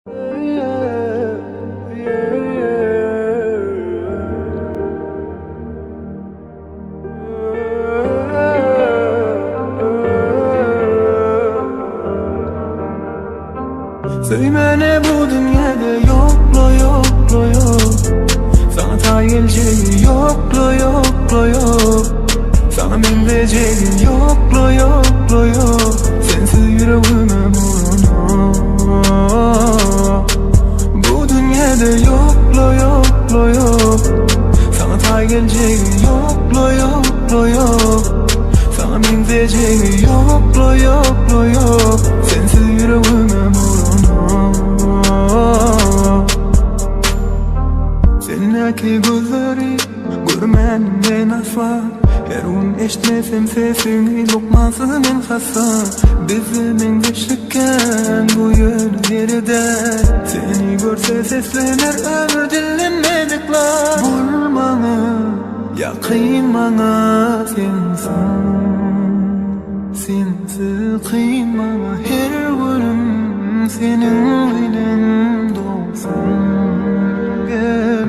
Söyle ne bu dünyada yokla yokla yok. Sana tayelceği yokla yokla yok. Sana benzeyeceği yokla yokla yok. Sensiz yüreğime vurma. Bu dünyada yokla yokla yok. Sana tayelceği yokla yokla yok. Sana benzeyeceği yokla yokla yok. Sensiz yüreğime vurma. Senaki gözleri görmedim asla. Her gün eşitmesem sesini lokmasının hassa. Bizim geçirken bu yönlerde seni görse seslenir ömür dinlemedik la. Vurmanı yakın bana sensin. Sensiz kıymama her günüm senin bilen dolsun. Gel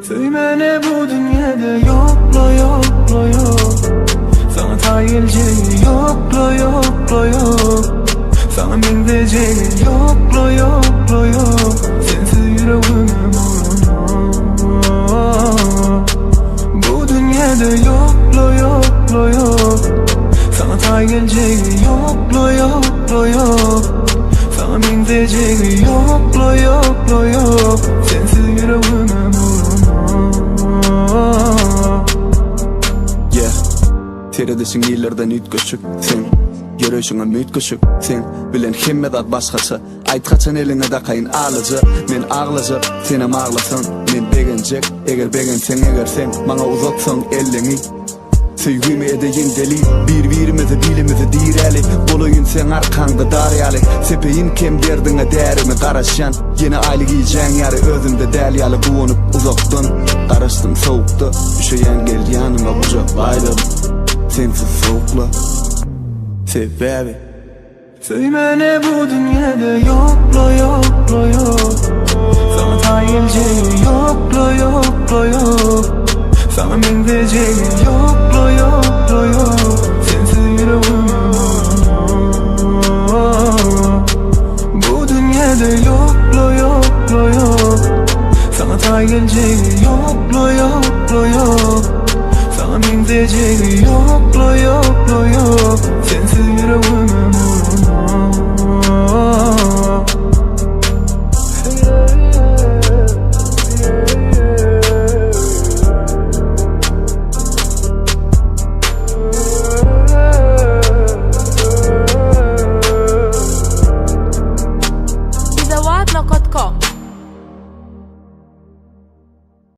söyle ne bu dünyada yokla yokla yok. Sana tayelceği yokla yokla yok. Sana benzeyeceği yokla yokla yok. Sensiz yüreğime vurma. Bu dünyada yokla yokla yok. Sana tayelceği yokla yokla yok. Sana benzeyeceği yokla yokla yok. Sensiz yüreğime vurma. Yeah, teredesin illerden ütköşük sen. Yürüyüşüne mütköşük sen. Bilen himmedat başkaça. Aytkaçan eline de kayın ağlıcı. Men ağlıcı, senem ağlasın. Men begencek, eğer begensen eğer sen. Bana uzatsın elini. Sevgimi edeyim deli. Birbirimizi dilimizi direli. Bolayın sen arkanda daryalı. Sepeyin kem derdine derimi karışan. Yine aylı giyeceğin yarı özümde delyalı. Buğunup uzaktın. Karıştım soğukta. Üşüyen gel yanıma kucaklaydım. Sensiz soğukla sebebi. Söyle ne bu dünyada yokla yokla yok. Sana tayelceği yokla yokla yok. Sana benzeyeceği yok.